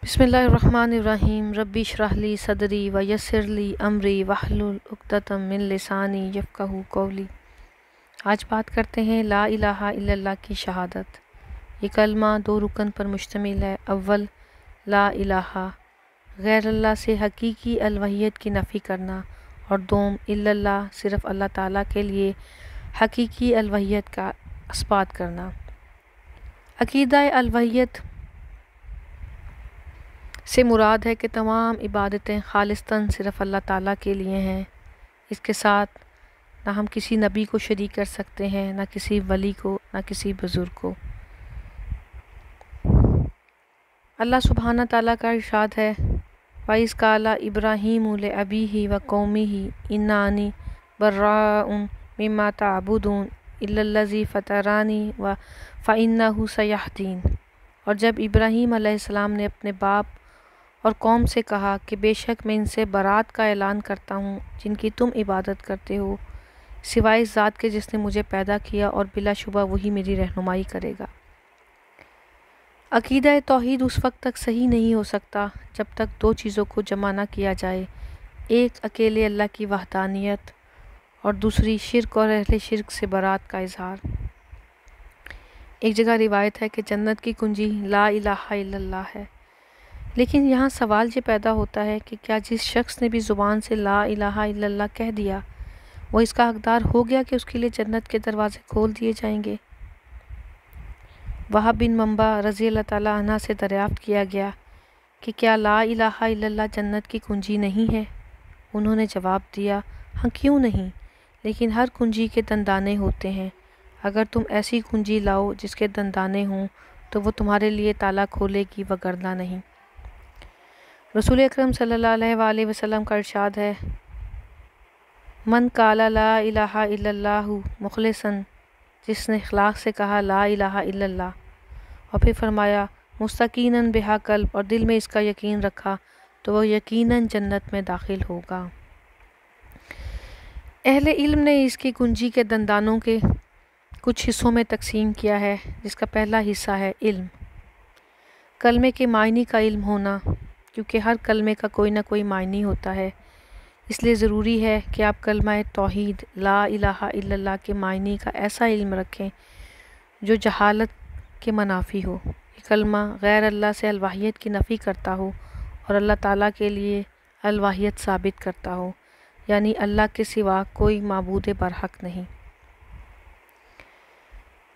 بسم اللہ الرحمن الرحیم ربی اشرح لی صدری ویسر لی امری واحلل عقدۃ من لسانی یفقہوا قولی۔ آج بات کرتے ہیں لا الہ الا اللہ کی شہادت۔ یہ کلمہ دو رکن پر مشتمل ہے۔ اول، لا الہ، غیر اللہ سے حقیقی الوہیت کی نفی کرنا، اور دوم، الا اللہ، صرف اللہ تعالیٰ کے لیے حقیقی الوہیت کا اثبات کرنا۔ عقیدہ الوہیت سے مراد ہے کہ تمام عبادتیں خالصتاً صرف اللہ تعالیٰ کے لیے ہیں۔ اس کے ساتھ نہ ہم کسی نبی کو شریک کر سکتے ہیں، نہ کسی ولی کو، نہ کسی بزرگ کو۔ اللہ سبحانہ تعالیٰ کا ارشاد ہے، وَإِذْ قَالَ إِبْرَاهِيمُ لِأَبِيهِ وَقَوْمِهِ إِنَّنِي بَرَّاءٌ مِّمَّا تَعْبُدُونَ إِلَّا الَّذِي فَطَرَنِي فَإِنَّهُ سَيَهْدِينِ۔ اور جب ابراہیم علیہ السلام نے اپنے باپ اور قوم سے کہا کہ بے شک میں ان سے برات کا اعلان کرتا ہوں جن کی تم عبادت کرتے ہو، سوائے اس ذات کے جس نے مجھے پیدا کیا، اور بلا شبہ وہی میری رہنمائی کرے گا۔ عقیدہ توحید اس وقت تک صحیح نہیں ہو سکتا جب تک دو چیزوں کو جمع نہ کیا جائے، ایک اکیلے اللہ کی وحدانیت، اور دوسری شرک اور اہل شرک سے برات کا اظہار۔ ایک جگہ روایت ہے کہ جنت کی کنجی لا الہ الا اللہ ہے، لیکن یہاں سوال یہ پیدا ہوتا ہے کہ کیا جس شخص نے بھی زبان سے لا الہ الا اللہ کہہ دیا، وہ اس کا حقدار ہو گیا کہ اس کے لیے جنت کے دروازے کھول دیے جائیں گے؟ وہب بن منبع رضی اللہ تعالیٰ عنہ سے دریافت کیا گیا کہ کیا لا الہ الا اللہ جنت کی کنجی نہیں ہے؟ انہوں نے جواب دیا، ہاں کیوں نہیں، لیکن ہر کنجی کے دندانے ہوتے ہیں، اگر تم ایسی کنجی لاؤ جس کے دندانے ہوں تو وہ تمہارے لیے تالا کھولے گی، وگرنہ نہیں۔ رسول اکرم صلی اللہ علیہ وآلہ وسلم کا ارشاد ہے، من قال لا الہ الا اللہ مخلصاً، جس نے اخلاص سے کہا لا الہ الا اللہ، اور پھر فرمایا مستقیناً بہا قلب، اور دل میں اس کا یقین رکھا، تو وہ یقیناً جنت میں داخل ہوگا۔ اہل علم نے اس کی کنجی کے دندانوں کے کچھ حصوں میں تقسیم کیا ہے، جس کا پہلا حصہ ہے علم، کلمے کے معنی کا علم ہونا، کیونکہ ہر کلمے کا کوئی نہ کوئی معنی ہوتا ہے، اس لیے ضروری ہے کہ آپ کلمہ توحید لا الہ الا اللہ کے معنی کا ایسا علم رکھیں جو جہالت کے منافی ہو۔ یہ کلمہ غیر اللہ سے الوہیت کی نفی کرتا ہو اور اللہ تعالیٰ کے لیے الوہیت ثابت کرتا ہو، یعنی اللہ کے سوا کوئی معبود برحق نہیں۔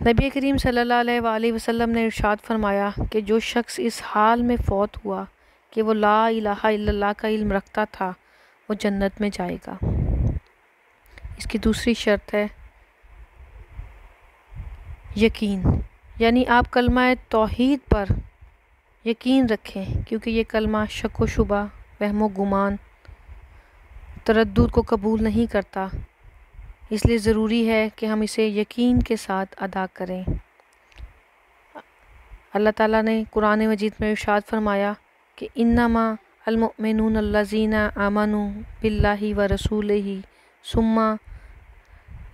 نبی کریم صلی اللہ علیہ وآلہ وسلم نے ارشاد فرمایا کہ جو شخص اس حال میں فوت ہوا کہ وہ لا الہ الا اللہ کا علم رکھتا تھا، وہ جنت میں جائے گا۔ اس کی دوسری شرط ہے یقین، یعنی آپ کلمہ توحید پر یقین رکھیں، کیونکہ یہ کلمہ شک و شبہ، وہم و گمان، تردد کو قبول نہیں کرتا، اس لیے ضروری ہے کہ ہم اسے یقین کے ساتھ ادا کریں۔ اللہ تعالیٰ نے قرآن مجید میں ارشاد فرمایا کہ انما المؤمنون الذین آمنوا باللہ ورسولہ ثم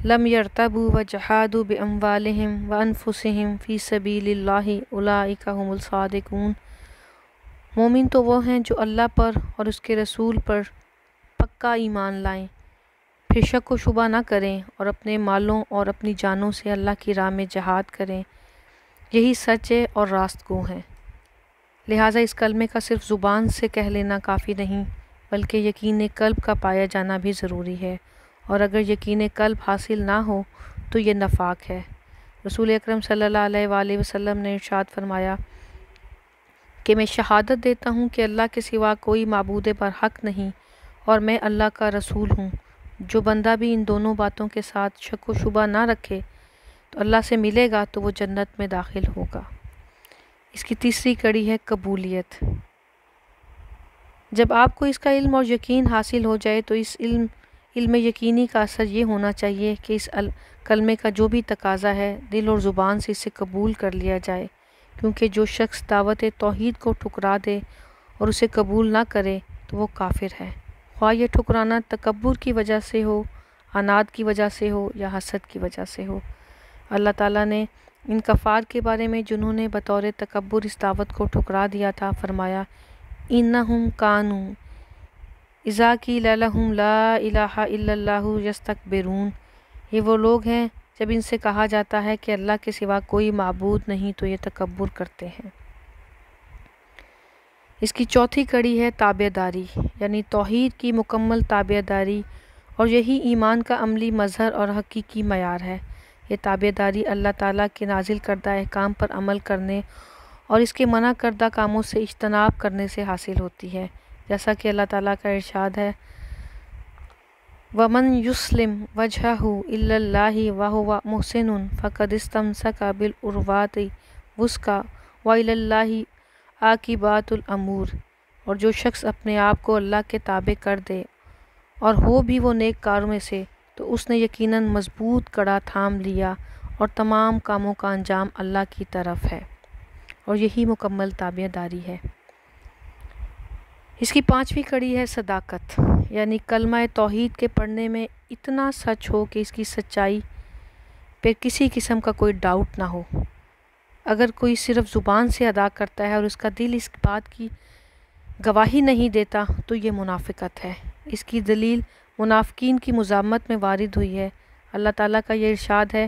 لم یرتابوا وجاہدوا باموالہم وانفسہم فی سبیل اللہ اولئک ھم الصادقون۔ مومن تو وہ ہیں جو اللہ پر اور اس کے رسول پر پکا ایمان لائیں، پھر شک و شبہ نہ کریں، اور اپنے مالوں اور اپنی جانوں سے اللہ کی راہ میں جہاد کریں، یہی سچے اور راست گو ہیں۔ لہٰذا اس کلمے کا صرف زبان سے کہہ لینا کافی نہیں، بلکہ یقین قلب کا پایا جانا بھی ضروری ہے، اور اگر یقین قلب حاصل نہ ہو تو یہ نفاق ہے۔ رسول اکرم صلی اللہ علیہ وآلہ وسلم نے ارشاد فرمایا کہ میں شہادت دیتا ہوں کہ اللہ کے سوا کوئی معبود برحق نہیں، اور میں اللہ کا رسول ہوں۔ جو بندہ بھی ان دونوں باتوں کے ساتھ شک و شبہ نہ رکھے تو اللہ سے ملے گا تو وہ جنت میں داخل ہوگا۔ اس کی تیسری کڑی ہے قبولیت۔ جب آپ کو اس کا علم اور یقین حاصل ہو جائے تو اس علم یقینی کا اثر یہ ہونا چاہیے کہ اس کلمے کا جو بھی تقاضا ہے دل اور زبان سے اسے قبول کر لیا جائے، کیونکہ جو شخص دعوت توحید کو ٹھکرا دے اور اسے قبول نہ کرے تو وہ کافر ہے، خواہ یہ ٹھکرانا تکبر کی وجہ سے ہو، عناد کی وجہ سے ہو، یا حسد کی وجہ سے ہو۔ اللہ تعالیٰ نے ان کفار کے بارے میں جنہوں نے بطور تکبر اس دعوت کو ٹھکرا دیا تھا، فرمایا انہم کانوا اذا قیل لہم لا الہ الا اللہ یستکبرون، یہ وہ لوگ ہیں جب ان سے کہا جاتا ہے کہ اللہ کے سوا کوئی معبود نہیں تو یہ تکبر کرتے ہیں۔ اس کی چوتھی کڑی ہے تابع داری، یعنی توحید کی مکمل تابع داری، اور یہی ایمان کا عملی مظہر اور حقیقی معیار ہے۔ یہ تابع داری اللہ تعالیٰ کے نازل کردہ احکام پر عمل کرنے اور اس کے منع کردہ کاموں سے اجتناب کرنے سے حاصل ہوتی ہے، جیسا کہ اللہ تعالیٰ کا ارشاد ہے وَمَن يُسْلِمْ وَجْهَهُ إِلَّا اللَّهِ وَهُوَ مُحْسِنٌ فَقَدِ اسْتَمْسَكَ بِالْعُرْوَةِ الْوُثْقَىٰ وَإِلَى اللَّهِ عَاقِبَةُ الْأُمُورِ، اور جو شخص اپنے آپ کو اللہ کے تابع کر دے اور ہو بھی وہ نیک کاروں میں سے، تو اس نے یقیناً مضبوط کڑا تھام لیا، اور تمام کاموں کا انجام اللہ کی طرف ہے، اور یہی مکمل تابع داری ہے۔ اس کی پانچویں کڑی ہے صداقت، یعنی کلمہ توحید کے پڑھنے میں اتنا سچ ہو کہ اس کی سچائی پہ کسی قسم کا کوئی ڈاؤٹ نہ ہو۔ اگر کوئی صرف زبان سے ادا کرتا ہے اور اس کا دل اس بات کی گواہی نہیں دیتا تو یہ منافقت ہے۔ اس کی دلیل منافقین کی مذمت میں وارد ہوئی ہے۔ اللہ تعالیٰ کا یہ ارشاد ہے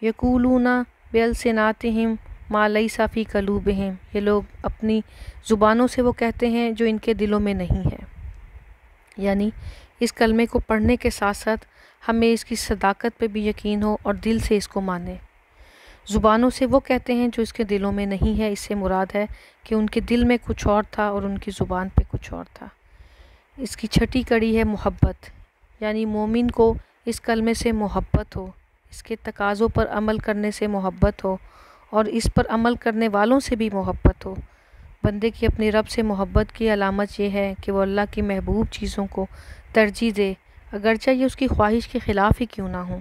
یقولون بِأَلْسِنَاتِهِم مَا لَيْسَ فِي قُلُوبِهِم، یہ لوگ اپنی زبانوں سے وہ کہتے ہیں جو ان کے دلوں میں نہیں ہے۔ یعنی اس کلمے کو پڑھنے کے ساتھ ساتھ ہمیں اس کی صداقت پہ بھی یقین ہو اور دل سے اس کو مانیں۔ زبانوں سے وہ کہتے ہیں جو اس کے دلوں میں نہیں ہے، اس سے مراد ہے کہ ان کے دل میں کچھ اور تھا اور ان کی زبان پہ کچھ اور تھا۔ اس کی چھٹی کڑی ہے محبت، یعنی مومن کو اس کلمے سے محبت ہو، اس کے تقاضوں پر عمل کرنے سے محبت ہو، اور اس پر عمل کرنے والوں سے بھی محبت ہو۔ بندے کی اپنے رب سے محبت کی علامت یہ ہے کہ وہ اللہ کی محبوب چیزوں کو ترجیح دے، اگرچہ یہ اس کی خواہش کے خلاف ہی کیوں نہ ہوں۔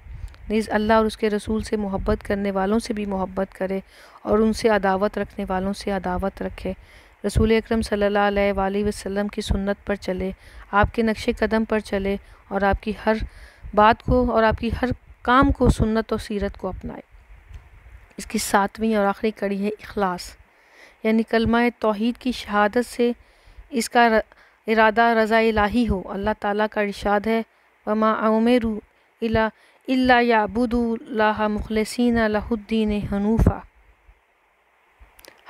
نیز اللہ اور اس کے رسول سے محبت کرنے والوں سے بھی محبت کرے، اور ان سے عداوت رکھنے والوں سے عداوت رکھے۔ رسول اکرم صلی اللہ علیہ وآلہ وسلم کی سنت پر چلے، آپ کے نقش قدم پر چلے، اور آپ کی ہر بات کو اور آپ کی ہر کام کو، سنت اور سیرت کو اپنائے۔ اس کی ساتویں اور آخری کڑی ہے اخلاص، یعنی کلمہ توحید کی شہادت سے اس کا ارادہ رضا الہی ہو۔ اللہ تعالیٰ کا ارشاد ہے وَمَا أُمِرُوا إِلَّا يَعْبُدُوا اللَّهَ مُخْلِصِينَ لَهُ الدِّينَ حَنِيفًا،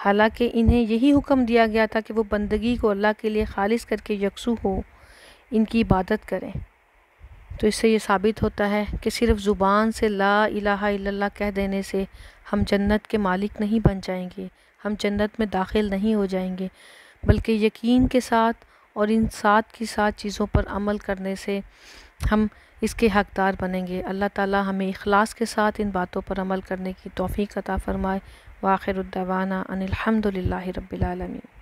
حالانکہ انہیں یہی حکم دیا گیا تھا کہ وہ بندگی کو اللہ کے لیے خالص کر کے یکسو ہو ان کی عبادت کریں۔ تو اس سے یہ ثابت ہوتا ہے کہ صرف زبان سے لا الہ الا اللہ کہہ دینے سے ہم جنت کے مالک نہیں بن جائیں گے، ہم جنت میں داخل نہیں ہو جائیں گے، بلکہ یقین کے ساتھ اور ان سات کی سات چیزوں پر عمل کرنے سے ہم اس کے حقدار بنیں گے۔ اللہ تعالی ہمیں اخلاص کے ساتھ ان باتوں پر عمل کرنے کی توفیق عطا فرمائے۔ وآخر الدعوانا ان الحمد للہ رب العالمین۔